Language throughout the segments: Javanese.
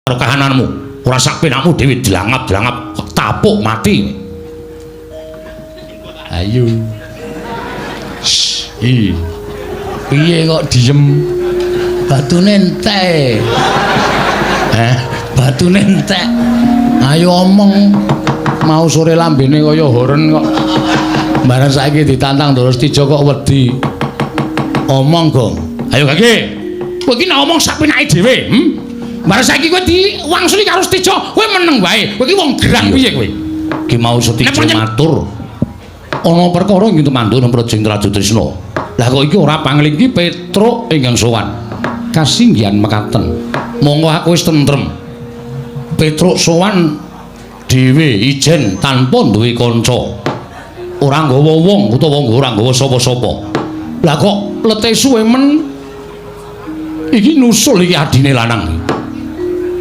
karo kahananmu. Ora sak penakmu dhewe dilangap-dilangap tapuk mati. Ayo. Piye kok diem? Batune entek. Batune entek. Ayo omong. Mau sore lambene kaya horen kok. Bareng saiki ditantang Ndara Stijo kok wedi. Omong, Gong. Ayo Gage. Kowe iki nek omong sak penake dhewe, Bareng saiki kowe diwangsuli karo Stijo, kowe meneng wae. Kowe iki wong gerang piye kowe? Ki mau Stijo matur. Ana perkara ing Tumandun Projeng Trajutrisna. Lah kok iki ora panglingki Petruk ingkang sowan. Kasinggihan mekaten. Monggo aku wis tentrem. Petruk sowan dhewe ijen tanpa duwe kanca. Ora nggawa wong utawa ora nggawa sapa-sapa. Lah kok lete suwe men iki nusul iki adine lanang.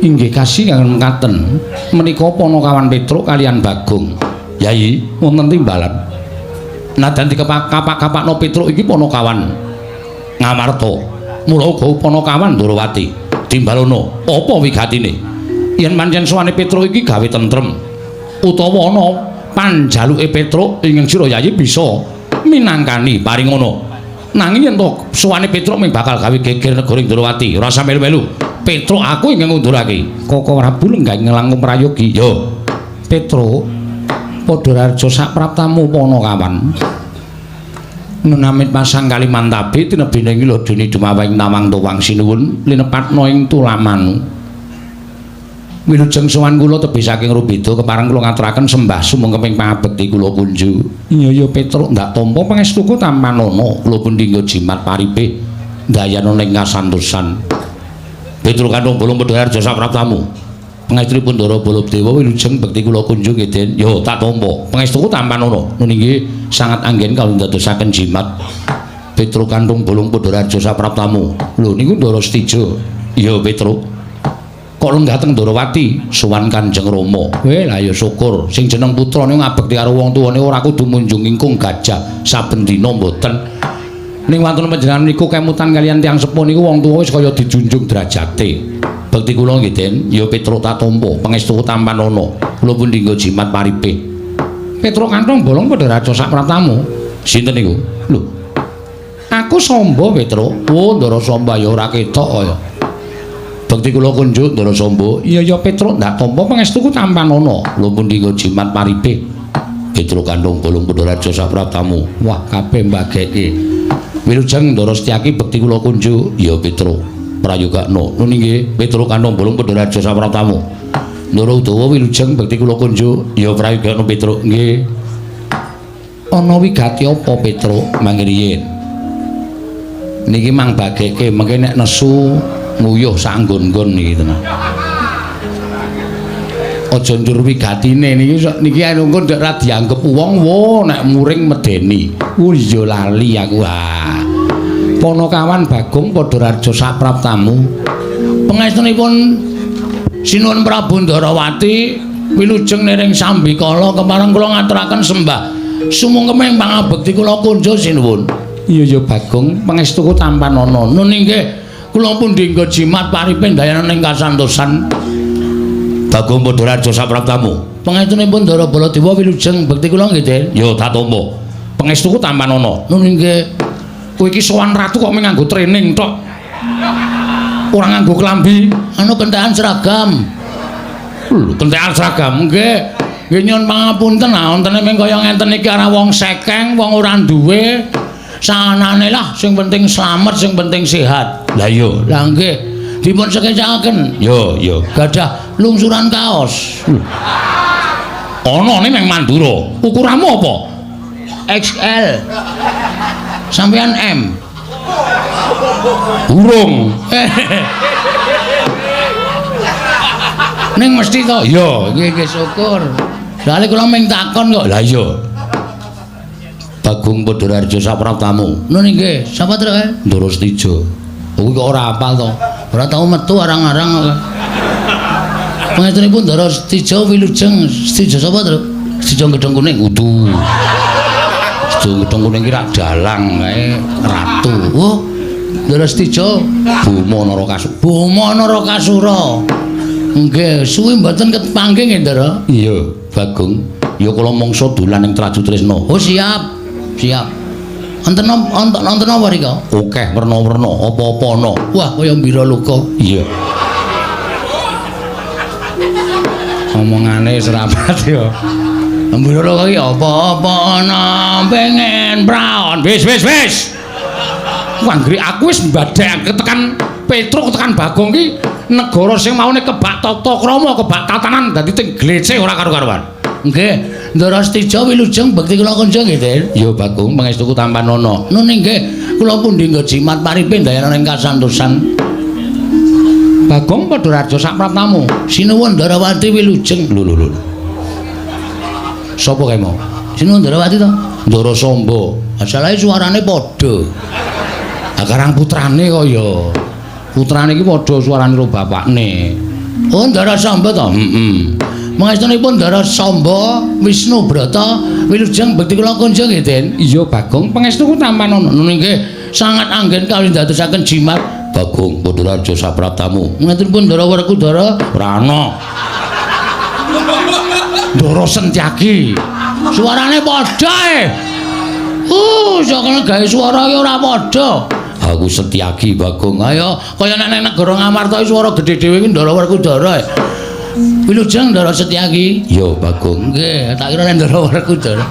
Inggih kasinggihan mekaten. Menika Panakawan Petruk kalian Bagong. Yai, wonten timbalan. Nadan dikapak-kapakno Petruk iki Panakawan Ngamarta. Mula uga Panakawan Ndrawati. Dimbalana apa wigatine? Yen pancen sowane Petruk iki gawe tentrem utawa ana panjaluke Petruk ingkang sira Yayi bisa minangkani paring ngono. Nanging yen to sowane Petruk mung bakal gawe geger negara Ndrawati, ora usah melu-melu. Petruk aku ingkang ngundurake. Koko Prabu lenggah ngelangkung prayogi. Yo. Petruk padha raja sak praptamu Panakawan. Nunamit pasang Kalimantabe tinebine ngilo dene dumawing nawang tuwang sinuwun linepatna ing Tulamanu. Wilujeng sowan kula tebih saking Rubeda kepareng kula ngaturaken sembah sumeng keping pangabekti kula kunju. Iya Petruk ndak tampa pangestuku tampanana kula pun dinggo jimat paripe dayana ning kasantosan. Petruk kandung bolong pedhar jasa praptamu. Pangestunipun Ndara Baladewa wilujeng bekti kula kunjung ngeden. Yo tak tampa. Pangestuku tampanana. Nun inggih sangat anggen kawula ndadosaken jimat. Petruk kandung bolong pedhar jasa praptamu. Lho niku Ndara Stijo. Iya Petruk. Kok lenggah teng Ndarawati sowan Kanjeng Rama. Lah ya syukur. Sing jeneng putrane ngabekti karo wong tuwane ora kudu munjung ingkung gajah saben dina mboten. Ning wonten panjenengan niku kemutan kalian tiyang sepuh niku wong tuwa wis kaya dijunjung derajate. Bekti kula nggih Den, ya Petruk tak tampa, pangestu tampanana. Kula pun dinggo jimat paripe. Petruk kantong bolong padha raja sak praptamu. Sinten niku? Lho. Aku Samba Petruk. Oh, Ndara Samba ya ora ketok kaya. Bekti kula kunjuk Ndara Samba. Iya Petruk ndak tampa pangestuku tampanana. Kula pun dinggo jimat paripe. Petruk kantong bolong padha raja sak praptamu. Wah, kabeh mbageke. Wilujeng Ndara Setyaki bekti kula kunjuk. Ya Petruk. Prayogakno. Nun inggih Petruk kantong bolong padha raja sak praptamu. Ndara Udawa wilujeng bekti kula kunjuk. Ya prayogakno Petruk. Nggih. Ana wigati apa Petruk mangriyen? Niki mang bageke mengke nek nesu nguyuh sak nggon-nggon niki tenan. Aja njur wigatine niki engko ndek ra dianggep wong wo nek muring medeni. Oh iya lali aku. Panakawan Bagong padha raja sak praptamu. Pangestunipun Sinuwun Prabu Ndarawati wilujeng niring Sambikala kemareng kula ngaturaken sembah sumungkeming pangabekti kula kunjuk sinuwun. Iya Bagong pangestuku tampanana. Nun inggih kula pun dinggo jimat paripe dayana ning kasantosan. Bagong padha raja sak praptamu. Pangestunipun Ndara Baladewa wilujeng bekti kula nggih Den. Ya tak tampa. Pangestuku tampanana. Nun inggih kowe iki sowan ratu kok nganggo training tok. Ora nganggo klambi, anu kentekan seragam. Lho, kentekan seragam nggih. Nggih nyuwun pangapunten, wontene mung kaya ngenten iki arah wong sekeng, wong ora duwe. Sanane lah, sing penting slamet, sing penting sehat. Lah iya, lah nggih. Dipun sekecakaken. Yo. Gadah lungsuran kaos. Ana ning Mandura. Ukuranmu apa? XL. Sampeyan M. Urung. Ning mesti to. Iya, nggih syukur. Soale kula mung takon kok. Lah iya. Bagong padha raja sak praptamu. Nun nggih, sapa to kae? Ndara Stijo. Kuwi kok ora hafal to. Ora tau metu arang-arang kok. Pangestunipun Ndara Stijo wilujeng Stijo sapa to? Stijo Gedhong Kuning. Udu. Gedhong Kuning ki rak dalang kae ratu. Oh, Ndara Stijo Boma Narakasura. Boma Narakasura. Nggih, suwi mboten kepanggih nggih, Ndara. Iya, Bagong. Ya kula mangsa dolan ing Traju Tresna. Oh, siap. Siap. Wonten apa rika? Akeh werna-werna, apa-apa ana. Wah, kaya mbira luka. Iya. Omongane serapat ya. Mbira luka iki apa-apa ana pengen praon. Wis. Wanggri aku wis mbadhekake tekan Petruk tekan Bagong ki negara sing maune kebak tata krama, kebak tatanan dadi ting glece ora karo-karuan. Nggih. Ndara Stija wilujeng bekti kula kanca nggih, Den. Ya Bagong, pangestuku Tampanana. Nun nggih, kula pundi nggo jimat paripe ndayan ing kasantosan. Bagong padha raja sak praptamu. Sinuwun Ndarawati wilujeng. Lho. Sapa kae mau? Sinuwun Ndarawati to? Ndara Samba. Asale suarane padha. Akarang putrane kaya. Putrane iki padha suarane karo bapakne. Oh, Ndara Samba to? Heeh. Mangestunipun Ndara Samba Wisnu Brata wilujeng bekti kula kunjung nggih, Den. Iya, Bagong, pangestuku Tampanana. Nggih, sangat anggen kawin dadosaken jimat. Bagong, Padha Raja sapraptamu. Ngaturipun Ndara Werkudara Rana. Ndara Sentyaki. Suarane padha e. Sakene gawe swara ya ora padha. Aku Setyaki, Bagong. Ayo, kaya nek negara Ngamarta swara gedhe dhewe iki Ndara Werkudara. Wilujeng Ndara Setyaki. Ya, Bagong. Nggih, tak kira nek Ndara Werkudara.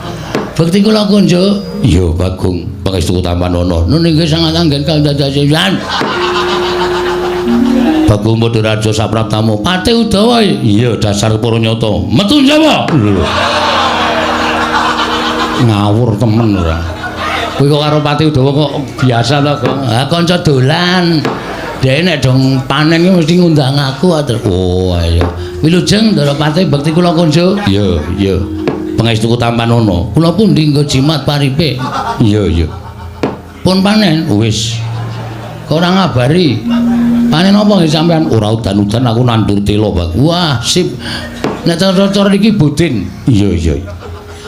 Bekti kula kunjuk. Ya, Bagong. Pangestuku Tampanana. Nun nggih sangat anggen kandhadhasan. Bagong Padha Raja sapraptamu. Pati Udawa. Iya, dasar Puranyata. Metu Jawa. Ngawur temen ora. Kowe kok karo Pati Udawa kok biasa to, Kang? Ha kanca dolan. Dhek nek dong panen iki mesti ngundang aku atur. Oh, ayo. Wilujeng Ndara Pati bekti kula kunjuk. Iya. Pangestuku Tampanana. Kula pundi nggo jimat paripe. Iya. Pun panen wis. Kok ora ngabari. Panen apa nggih sampean? Ora udan-udan aku nandur telo, Bang. Wah, sip. Nek cara iki budin. Iya.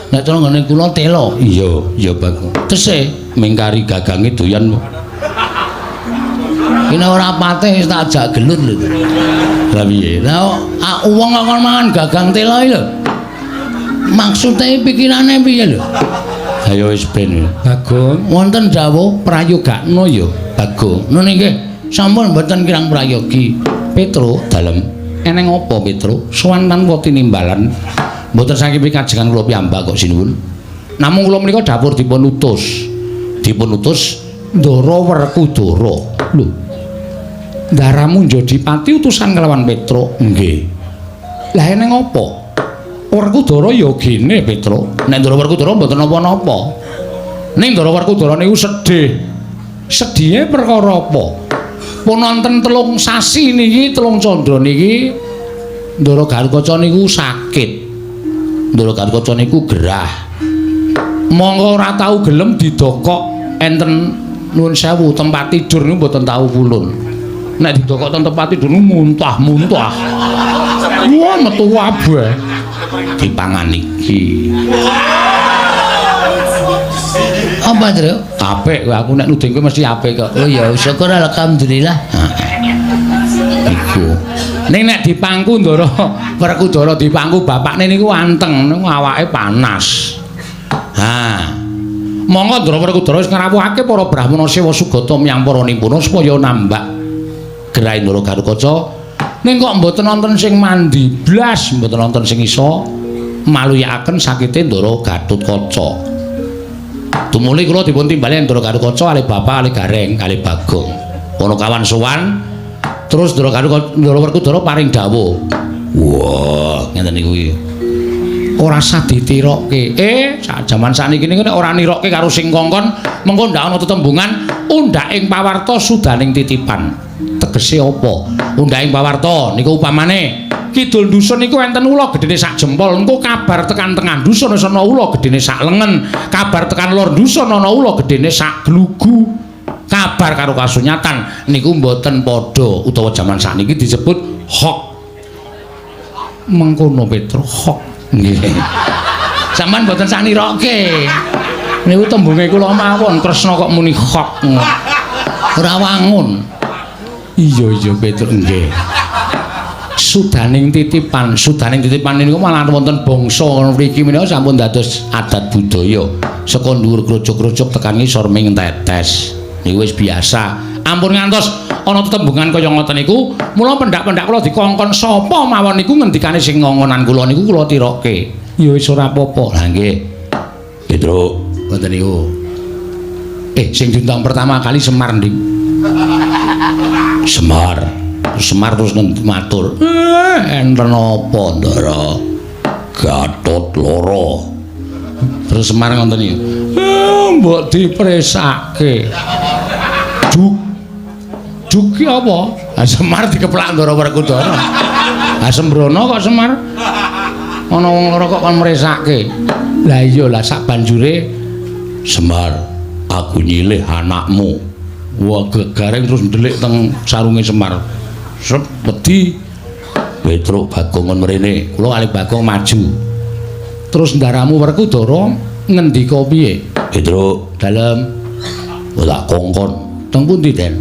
Nek cara ngene kula telo. Iya, Bang. Tese mingkari gagange doyan. Kene ora patih tak ajak gelut lho. Lah piye? Lah wong kok mangan gagang telo iki lho. Maksude pikirane piye lho? Ayo wis ben. Bagong, wonten dawuh prayogakna ya, Bagong. Nun nggih. Sampun mboten kirang prayogi. Petro dalem eneng apa Petro? Sowan tanpa tinimbalan mboten saking pikajengan kula piyambak kok sinuwun. Namung kula menika dapur dipun utus Ndara Werkudara. Lho. Ndaramu Njodipati utusan kelawan Petro. Nggih. Lah eneng apa? Werkudara ya gene Petro. Nek Ndara Werkudara mboten napa-napa. Ning Ndara Werkudara niku sedih. Sedihe perkara apa? Pun wonten 3 sasi niki 3 candra niki Ndara Garukaca niku sakit. Ndara Garukaca niku gerah. Monggo ora tau gelem didokok enten nuwun sewu tempat tidur niku mboten tau pulun. Nek didokok ten tempat tidur niku muntah-muntah. Wah metu kabeh. Dipangan iki. Apa, Tru? Apik kowe aku nek nuding kowe mesti apik kok. Oh ya, syukur alhamdulillah. Iku. Ning nek dipangku Ndara Werkudara dipangku bapakne niku anteng, awake panas. Ha. Monggo Ndara Werkudara wis ngrawuhake para Brahmana Sewa Sugata miyang para nipuna supaya nambak gerahe Ndara Garukaca. Ning kok mboten wonten sing mandi blas, mboten wonten sing iso maluyakaken sakite Ndara Gatotkaca. Tumuli kula dipun timbali Ndara Garukaca kalih bapak kalih Gareng kalih Bagong. Ana kawan sowan terus Ndara Werkudara paring dawuh. Wah, ngeten niku iki. Ora usah ditirokke. Sak jaman sakniki niku nek ora nirokke karo sing kongkon, mengko ndak ana tetembungan undhaking pawarta sudaning titipan. Tegese apa? Undhaking pawarta niku upamane kidul dusun niku enten ula gedene sak jempol, engko kabar tekan tengah dusun wis ana ula gedene sak lengen, kabar tekan lor dusun ana ula gedene sak glugu. Kabar karo kasunyatan niku mboten padha utawa jaman sakniki disebut hoax. Mengkono Petro hoax. Nggih. Sampeyan mboten sak nirokke. Niku tembunge kula mawon Kresna kok muni hoax. Ora wangun. Iya Petro nggih. sudaning titipan niku malah wonten bangsa mriki menika sampun dados adat budaya saka dhuwur krujuk-krujuk tekan ngisor ming tetes niku wis biasa ampun ngantos ana tetembungan kaya ngoten niku mula pendak-pendak kula dikongkon sapa mawon niku ngendikane sing ngongonan kula niku kula tiroke ya wis ora apa-apa lha nggih Pedro ngoten niku sing diundang pertama kali Semar nding Semar terus matur enten apa Ndara Gatot loro terus Semar ngoten iki mbok dipresake juk ki apa Semar dikeplak Ndara Werkudara sembrono kok Semar ana wong loro kok kon mresake lah iya lah sak banjure Semar aku nyilih anakmu wah gegareng terus ndelik teng sarunge Semar sep wedi Petruk Bagong mrene kula kali Bagong maju terus ndaramu Werkudara ngendika piye Petruk dalem ora kongkon teng pundi Den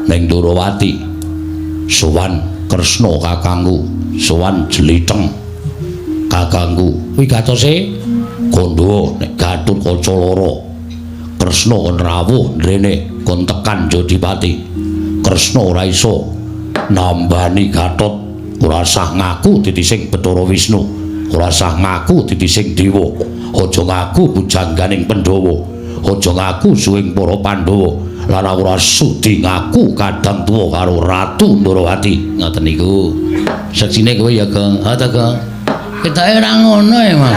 ning Durawati sowan Kresna kakangku sowan Jeliteng kakangku kuwi gatose kondo nek Gatut Kaca loro Kresna kon rawuh rene kon tekan Jodipati Kresna ora iso nambani Gatot ora sah ngaku titising Bathara Wisnu ora sah ngaku titising dewa aja ngaku bujangganing Pandhawa aja ngaku suwing para Pandhawa lan ora sudi ngaku kadang tuwa karo Ratu Ndrawati ngoten niku seksine kowe ya Kang ha ta Kang ketoke ora ngono ya Mas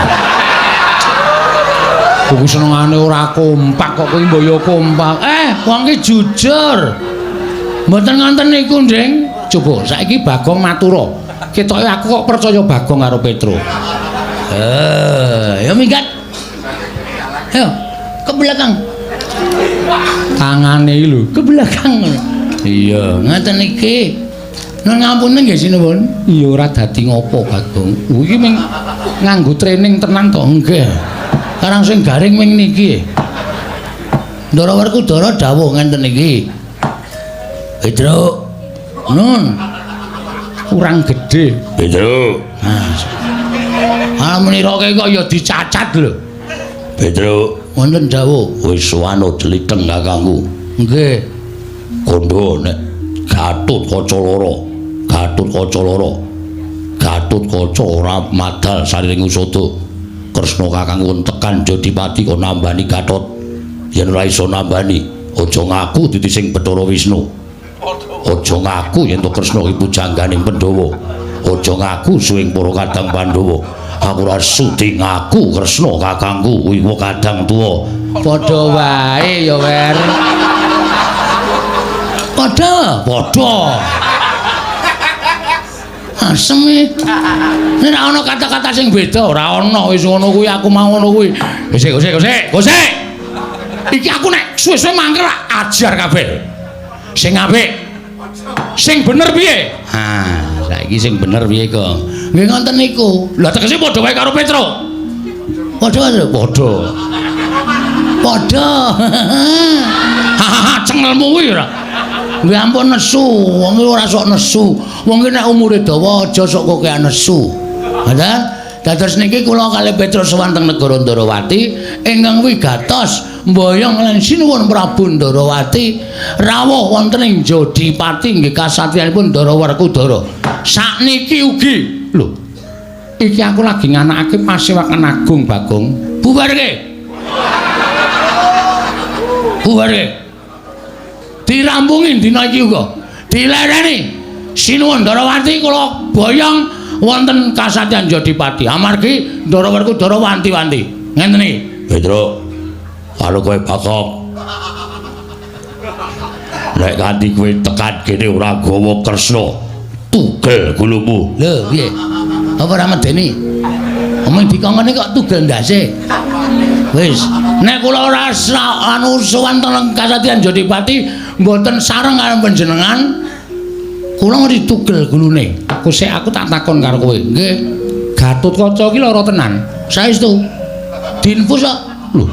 kuwi senengane ora kompak kok kowe mboyo kompak wong ki jujur mboten ngonten niku Ndring coba saiki Bagong matura ketoke aku kok percaya Bagong karo Petro ya minggat ayo ke belakang tangane iki lho ke belakang iya ngaten iki nun ngapunten nggih sinuwun iya ora dadi ngopo Bagong iki ming nganggo training tenan to nggih karang sing garing ming niki Ndara Werkudara dawuh ngenten iki Petro nun kurang gede Petro nah meniroke kok ya dicacat lho Petro wonten dawuh wis suwana Jeliteng kakangku nggih kondo nek Gatut Kaca loro Gatut Kaca ora madal sariring usada Kresna kakangku tekan Jodipati kok nambani Gatot yen ora iso nambani aja ngaku titising Bathara Wisnu aja ngaku yen to Kresna iku jangganing Pandhawa aja ngaku suwing para kadang Pandhawa aku ora sudi ngaku Kresna kakangku kuwi kadang tuwa padha wae ya Wer padha asem iki nek ana kata-kata sing beda ora ana wis ngono kuwi aku mau ngono kuwi gosek iki aku nek suwe-suwe mangkel ajar kabeh sing apik sing bener piye saiki sing bener piye kok nggih ngoten niku lha tegese padha wae karo Petro padha cengelmu kuwi ora nggih ampun nesu wong ora sok nesu wong nek umure dawa aja sok kokean nesu ngoten dados niki kula kalih Petro sowan teng negara Ndrawati ingkang wigatos mboyong lan sinuwun Prabu Ndrawati rawuh wonten ing Jodipati nggih kasatriyanipun Ndara Werkudara sakniki ugi lho iki aku lagi nganakake Pasewakan Agung Bagong bubarke dirampungi dina iki uga dilereni sinuwun Ndrawati kula boyong wonten kasatriyan Jodipati amargi Ndara Werkudara wanti-wanti ngenten iki Petro karo kowe Bagong nek kanthi kowe tekan kene ora gawa Kresna tugel gulumu lho piye apa ora medeni omong dikongkone kok tugel ndase wis nek kula ora anu sowan teng kasatriyan Jodipati mboten sareng karo panjenengan kula ngerti tugel gulune kusik aku tak takon karo kowe nggih Gatut Kaca iki lara tenan saestu diinfus kok lho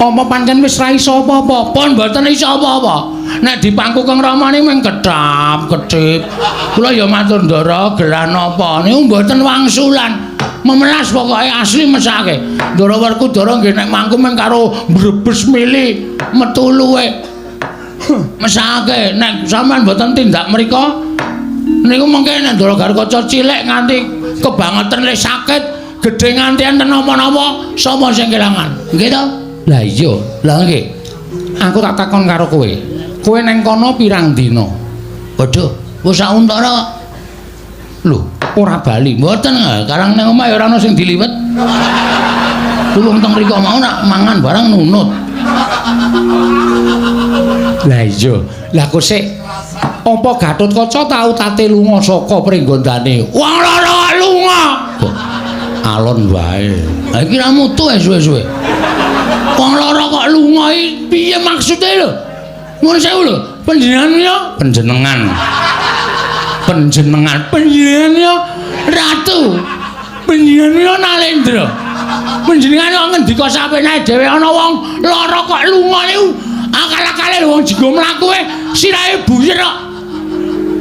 apa pancen wis ra iso apa-apa pon mboten iso apa-apa Nek dipangku Kang Rama niku mung kedap-kedhip. Kula ya matur ndara gelah napa niku mboten wangsulan. Memelas pokoke asli mesake. Ndara werku ndara nggih nek mangku mung karo mbrebes mili metu luwe. Mesake nek sampean mboten tindak mriku niku mengke nek ndara Garkaca cilik nganti kebangetan le sakit, gedhe nganti enten napa-napa sapa sing kelangan. Nggih to? Lah iya, lah nggih. Aku tak takon karo kowe. Kowe neng kono pirang dina? Waduh, wis sak untara. Lho, ora bali. Mboten, karang nang omah ya ora ana sing diliwet. Tulung teng mriku mau nak mangan barang nunut. Lah iya, lah kok sik apa Gatotkaca tau tate lunga saka pringgondane? Wong lara lunga. Alon wae. Ha iki ra mutu suwe-suwe. Wong lara kok lunga iki piye maksude lho? Nuwun sewu lho, panjenengan ya panjenengan ya ratu. Panjenengan ya Nalendra. Panjenengan ya ngendika sapenae dhewe ana wong lara kok lunga niku. Akal-akale wong jenggo mlaku sirahe buyer kok.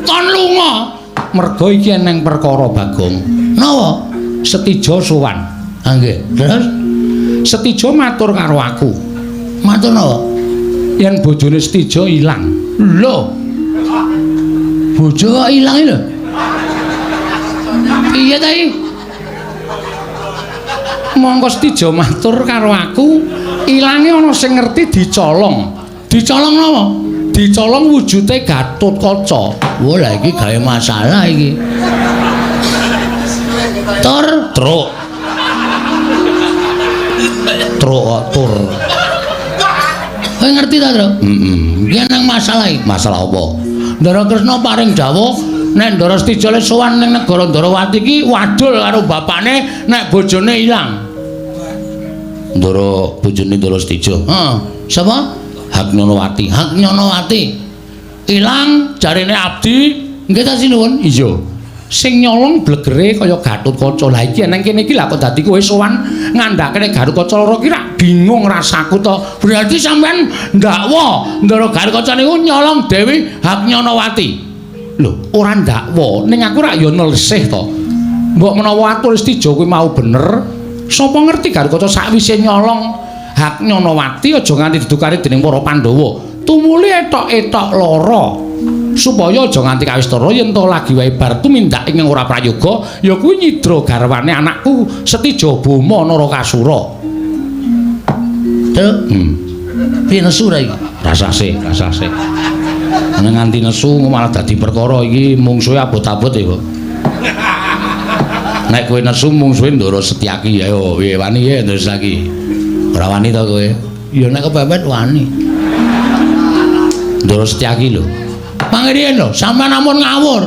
Kon lunga. Merga iki eneng perkara Bagong. Napa? Setija sowan. Ha nggih. Terus Setija matur karo aku. Matur napa? Yen bojone Setija ilang. Lho. Bojo kok ilang lho. Piye ta iki? Monggo Setija matur karo aku, ilange ana sing ngerti dicolong. Dicolong napa? Dicolong wujude Gatotkaca. Wah, lah iki gawe masalah iki. Tur. Kowe ngerti ta, Tru? Iki nang masalah iki. Masalah apa? Ndara Kresna paring dawuh nek Ndara Setija le sowan ning negara Ndarawati iki wadul karo bapakne nek bojone ilang. Ndara bojone Ndara Setija. Heeh. Sapa? Haknyonowati. Ilang jarene abdi. Nggih ta sinuwun? Iya. Sing nyolong blegere kaya Gatotkaca. Lah iki nang kene iki lha kok dadi kowe sowan ngandhakne Gatotkaca loro ki rak bingung rasaku to. Berarti sampean ndakwa Ndara Gatotkaca niku nyolong Dewi Haknyonowati. Lho, ora ndakwa, ning aku rak ya nelesih to. Mbok menawa atur Setija kuwi mau bener, sapa ngerti Gatotkaca sakwise nyolong Haknyonowati aja nganti didukari dening para Pandhawa. Tumuli etok-etok lara. Supaya aja nganti kawistara yen to lagi wae bar tumindak ing ora prayoga ya kuwi nyidra garwane anakku Setija Boma Narakasura. Piye nesu ra iki? Rasase. Nek nganti nesu malah dadi perkara iki mungsuhe abot-abot ya kok. Nek kowe nesu mungsuhe Ndara Setyaki ayo piye wani ya Ndara Setyaki. Ora wani to kowe? Ya nek kepepet wani. Ndara Setyaki lho. Mangriyen lho, sampean ampun ngawur.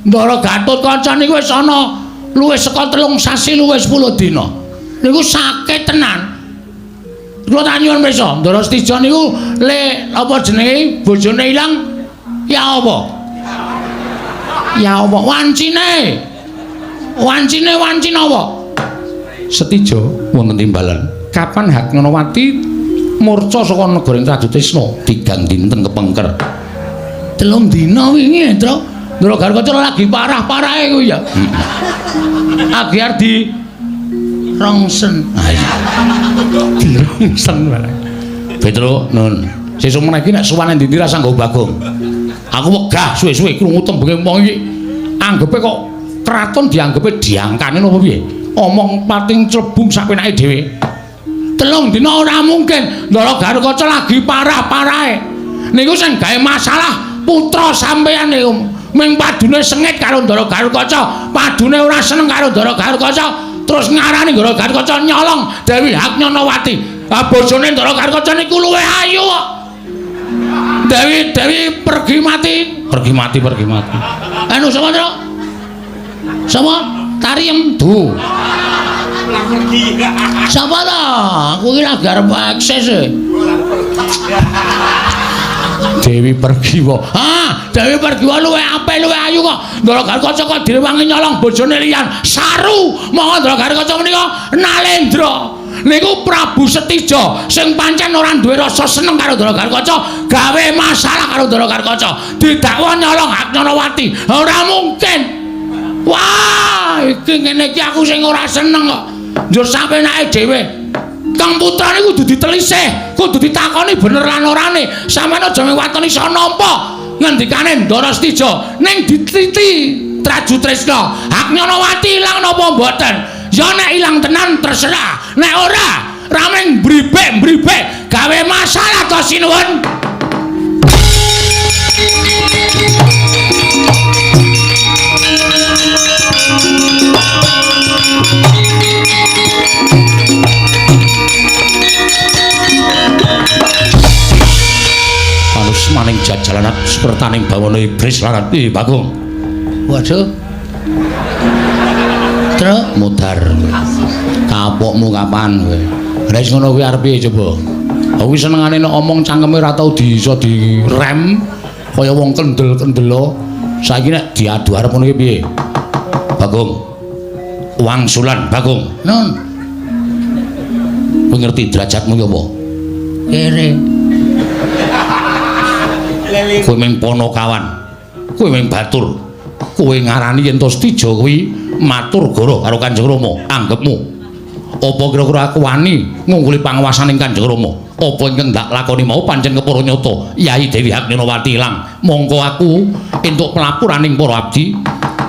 Ndara Gatotkaca niku wis ana luwih saka 3 sasi luwih 10 dina. Niku sakit tenan. Kula tak nyuwun pirsa, Ndara Setija niku le apa jenenge bojone ilang ya apa? Ya apa? Wancine apa? Setija wonten timbalan. Kapan Haknyonowati murca saka negara Trajutrisna tigang dinten kepengker. 3 dina wingi, Tru. Ndara Gatotkaca lagi parah-parahe kuwi ya. Agyar di rongsen. Dirongsen wae. Petro, nun. Sesuk meneh iki nek suwane ndi rasa nggo Bagong. Aku wegah suwe-suwe krungu tembenge wong iki. Anggepe kok kraton dianggepe diangkane napa piye? Omong pating clebung sapenake dhewe. 3 dina ora mungkin. Ndara Gatotkaca lagi parah-parahe. Niku sing gawe masalah putra sampeyan niku ming padune sengit karo Ndara Gatotkaca, padune ora seneng karo Ndara Gatotkaca, terus ngarani Ndara Gatotkaca nyolong Dewi Haknyonowati. Ah bojone Ndara Gatotkaca niku luwih ayu kok. Dewi pergi mati. Anu sapa, Tru? Sapa? Tariem Du. Sapa ta? Aku iki lagi arep akses e. Dewi pergi wae. Dewi pergi wae luwih apik luwih ayu kok. Ndara Gatotkaca kok direwangi nyolong bojone liyan. Saru. Monggo Ndara Gatotkaca menika Nalendra. niku Prabu Setija sing pancen ora duwe rasa seneng karo Ndara Garkaca gawe masalah karo Ndara Garkaca didakwa nyolong hak Nyanawati. Ora mungkin. Wah, iki ngene iki aku sing ora seneng kok. Njur sampe nake dhewe. Kang putrane kudu ditelisih, kudu ditakoni bener lan orane. Sampeyan aja watoni iso nampa ngendikane Ndara Setija ning dititi Traju Tresna. Hak Nyanawati ilang napa mboten? Ya nek ilang tenan terserah. Nek ora, rameng bribek gawe masalah to sinuwun. Manus maning jajalanan sepertaning bawana iblis lan Bagong. Waduh. Truk mutar. Kapokmu kapan kowe? Nek ngono kuwi arep piye coba? Aku senengane nek omong cangkeme ora tau iso direm kaya wong kendel-kendelo. Saiki nek diadu arep ngono ki piye? Bagong. Wangsulan Bagong. Nun. Kowe ngerti derajatmu ya apa? Kere. Kowe mung Ponokawan. Kowe mung Batur. Kowe ngarani yen to Setija kuwi matur goro karo Kanjeng Rama, anggepmu. Apa kira-kira aku wani ngungguli panguwasaning Kanjeng Rama? Apa ingkang ndak lakoni mau pancen kepara nyata Yai Dewi Hakninawati ilang. Mongko aku entuk pelapuraning para abdi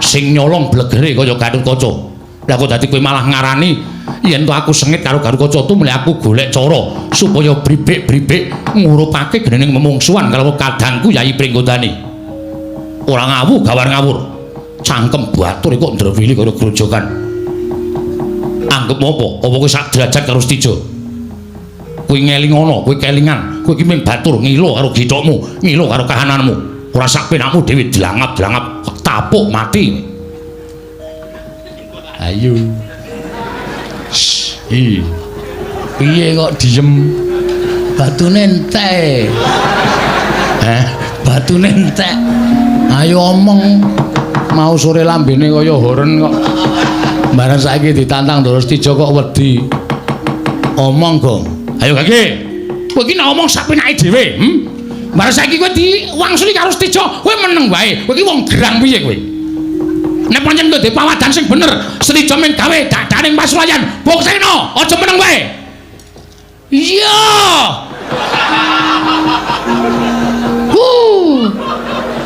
sing nyolong blegere kaya Gatotkaca. Lah kok dadi kowe malah ngarani yen to aku sengit karo Gatotkaca tu mulih aku golek cara supaya bribek-bribek ngurupake genening memungsuhan karo kadangku Yai Pringgondani. Ora ngawu gawar ngawur. Cangkem batur kok ndrewili karo grojogan. Anggep apa? Apa kowe sak derajat karo Setija? Kowe ngeling ana, kowe kelingan. Kowe iki mung batur ngilo karo githokmu, ngilo karo kahananmu. Ora sak penakmu dhewe dilangap-dilangap tapuk mati. Ayo. Piye kok diem? Batune entek. Batune entek. Ayo omong. Mau sore lambene kaya horen kok. Bareng saiki ditantang Ndara Setija kok wedi. Omong, Gong. Ayo Gage. Kowe iki nek omong sak penake dhewe, Bareng saiki kowe diwangsuli karo Setija, kowe meneng wae. Kowe iki wong gerang piye kowe? Nek pancen kowe duwe pawadan sing bener, Setija men gawe dadaning pasulayan. Bukteno, aja meneng wae. Iya.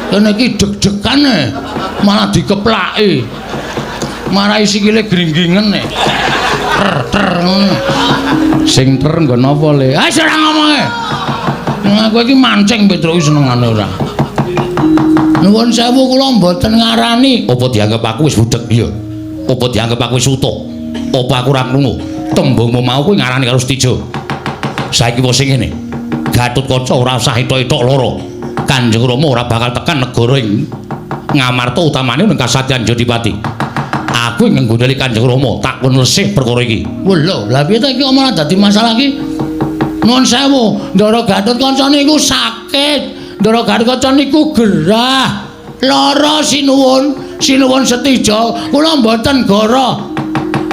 Kene iki deg-degane malah dikeplaki. Marai sikile gringgingen nek. Ter ngono. Sing ter nggon apa le? Ah ora ngomonge. Aku iki mancing Petruk senengane ora. Nuwun sewu kula mboten ngarani. Apa dianggep aku wis budheg iya? Apa dianggep aku wis utuh? Apa aku ora krungu? Tembungmu mau kuwi ngarani karo Setija. Saiki wis sing ngene. Gatotkaca ora usah etok-etok lara. Kanjeng Rama ora bakal tekan negara ing Ngamarta utamane ning Kasatyan Jodipati. Aku ing nggondheli Kanjeng Rama tak pun lesih perkara iki. Lho, lha piye ta iki malah dadi masalah iki? Nuwun sewu, Ndara Gatotkaca niku sakit. Ndara Gatotkaca niku gerah. Lara sinuwun Setija, kula mboten goro.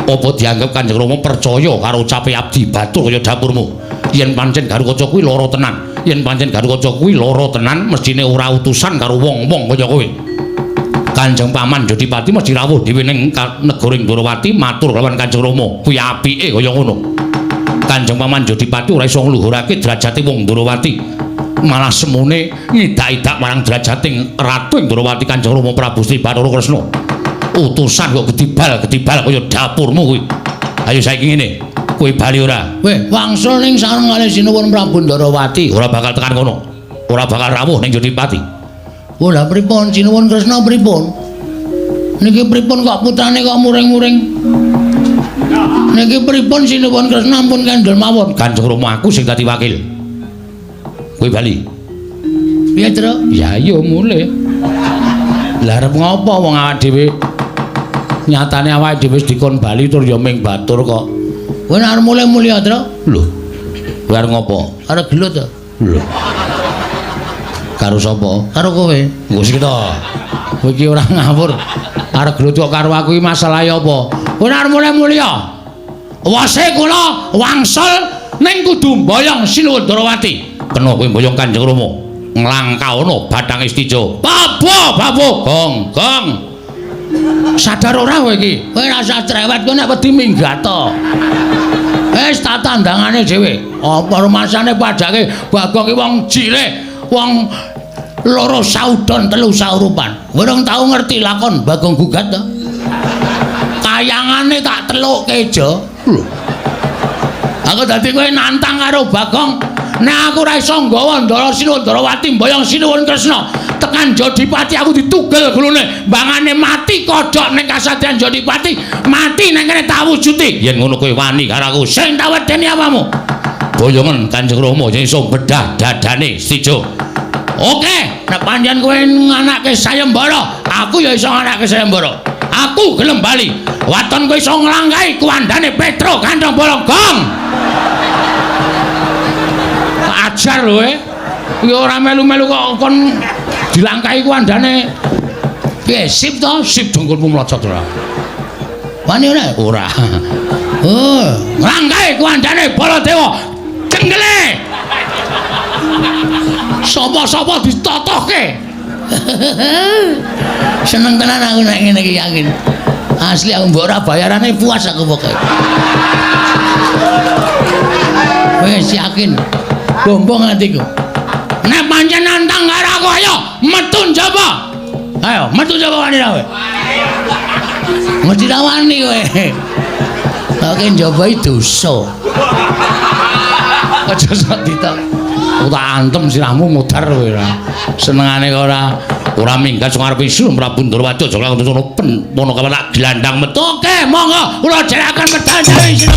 Apa dianggep Kanjeng Rama percaya karo ucape abdi batur kaya dapurmu? Yen pancen Gatotkaca kuwi lara tenan, yen pancen Gatotkaca kuwi lara tenan, mestine ora utusan karo wong-wong kaya kowe. Kanjeng Paman Jodipati mesti rawuh dhewe ning negara Ndrawati matur kelawan Kanjeng Rama. Kuwi apike kaya ngono. Kanjeng Paman Jodipati ora iso ngluhurake derajate wong Ndrawati. Malah semune ngidak-idak marang derajating Ratu Ndrawati Kanjeng Rama Prabu Sri Bathara Kresna. Utusan kok gedibal kaya dapurmu kuwi. Ayo saiki ngene. Kowe bali ora? Weh, wangsul ning sareng kalih sinuwun Prabu Ndarawati. Ora bakal tekan kono. Ora bakal rawuh ning Jodipati. Oh, lha pripun sinuwun Kresna pripun? Niki pripun kok putrane kok muring-muring? Niki pripun sinuwun Kresna ampun kendel mawon. Kanjeng Rama aku sing dadi wakil. Kowe bali. Piye, Tru? Ya iya mulih. Lah arep ngopo wong awake dhewe? Nyatane awake dhewe wis dikon bali tur ya ming batur kok. Kowe arep mulih-mulih, Tru? Lho. Kowe arep ngopo? Arep gelut to? Lho. Karo sapa? Karo kowe. Nggo sik to. Kowe iki ora ngawur. Arep gelut kok karo aku iki masalahe apa? Kowe arep mulih-mulih ya? Wase kula wangsul ning kudu mboyong Sinuwun Darawati. Kena kowe mboyong Kanjeng Rama. Nglangkauna Bathang Istijo. Babu, gong. Sadar ora kowe iki? Kowe rasa cerewet kowe nek wedi minggat to. Wis tak tandangane dhewe. Apa rumasane padake Bagong ki wong cilik, wong loro saudon telu saurupan. Urung tau ngerti lakon Bagong Gugat to. Kayangane tak telukke jo. Lho. Aku dadi kowe nantang karo Bagong. Nek aku ora iso nggawa Ndara Sinuwun Darawati mboyong Sinuwun Kresna tekan Jodipati aku ditugel glone mbangane mati kodhok ning kasatriyan Jodipati mati ning kene tak wujuti. Yen ngono kowe wani karo aku sing tak wedeni apamu. Boyongan Kanjeng Rama sing iso bedah dadane Istijo. Oke, nek panjenengan kowe nganake sayembara, aku ya iso nganake sayembara. Aku gelem bali. Waton kowe iso nglangkai kuwandane Petro Kantong Bolonggong. Ajar lho ya ora melu-melu kok kon dilangkai kuwandane piye sip to sip dengkulmu mlocot ora wani ora nglangkai kuwandane Baladewa jenggele sapa-sapa ditotohke seneng tenan aku nek ngene iki yakin asli aku mbok ora bayarane puas aku pokoke wis yakin bombong atiku. Nek pancen nantang karo aku ayo metu njaba. Ayo metu njaba wani kowe. Mesti ra wani kowe. Oke njaba iki dosa. Aja sok ditok. Tak antem sirahmu mudhar kowe ora. Senengane kok ora minggat sing arep isu Prabu Ndarawati aja langsung ngono pen mono kapan tak dilandang metu. Oke monggo kula jerakan medal dewe sira.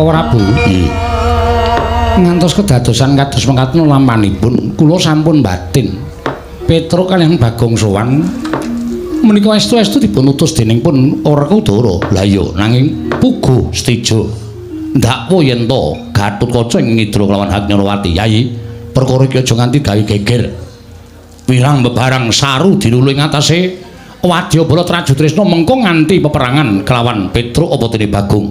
Prabu ngantos kedadosan kados mekaten lampanipun kula sampun batin Petro kaliyan Bagong sowan menika estu-estu dipun utus dening pun Werkudara lha iya nanging puguh Stijo ndakwa yen to Gatotkaca ing ngidra kelawan Hagnyawati Yayi perkara iki aja nganti gawe geger wirang bebarang saru dilulu ing atase Wadyabala Trajutresna mengko nganti peperangan kelawan Petro apa dene Bagong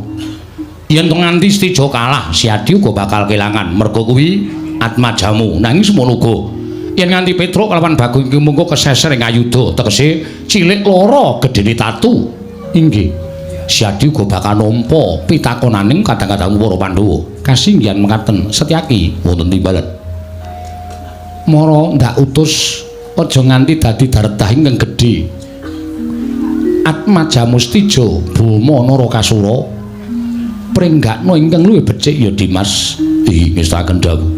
yen to nganti Stijo kalah si Adi uga bakal kelangan mergo kuwi atmajamu nanging semono uga yen nganti Petro kelawan Bagong iki mengko keseser ing ayuda tegese cilik loro gedene tatu inggih si Adi uga bakal nampa pitakonaning kadang-kadang para Pandhawa kasinggihan mekaten Setyaki wonten timbalan mara ndak utus aja nganti dadi daretah ingkang gedhe atmajamu Stijo Bama Narakasura pringgakno ingkang luwih becik ya Dimas ngestaken dawuh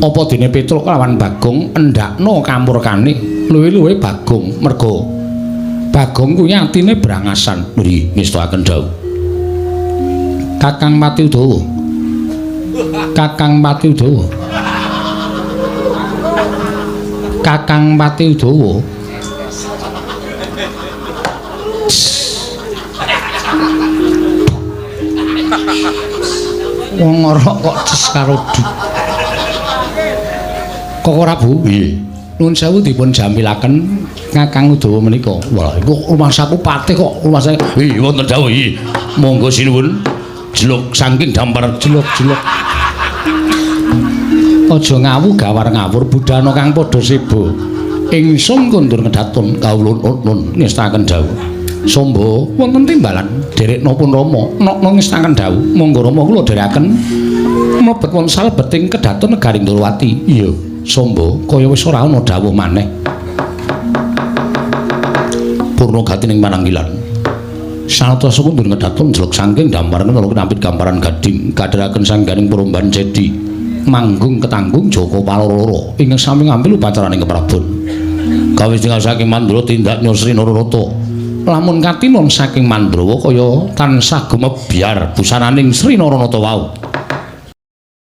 Apa dene Petruk kelawan Bagong endakno kamurkane luwih-luwih Bagong merga Bagong kuwi atine brangasan. Nggih, ngestakaken dawuh. Kakang Pati Udawa. Kakang Pati Udawa. Kakang Pati Udawa. Wong ngorok kok ces karo du. Kok ora Bu? Nggih. Nuwun sewu dipun jamilaken Kakang Udawa menika. Wah, iku rumah saku patih kok rumah saya. Nggih, wonten dawuh iki. Monggo sinuwun. Jeluk saking dampar Jeluk-jeluk. Aja ngawu gawar ngawur budana kang padha sebo. Ingsun kondur ngedatun kawula nun ngestaken dawuh. Sombo wonten timbalan derek napa Rama nok ngestaken dawuh. Monggo Rama kula dherekaken mlebet wonten salebeting kedatun negaring Ndrawati. Iya, Sombo kaya wis ora ana dawuh maneh. Purna gatining mananggilan. Sanata sekundur ngedatun jeluk saking damparan karo kinampit gamparan gading kadharaken sangganing peromban cedi manggung ketanggung Joko Paloro ing sami ngambil upacaraning keprabon kawis tinggal saking Mandrawa tindak nyosri Nararata lamun katinon saking Mandrawa kaya tansah gumebyar busananing Sri Nararata wau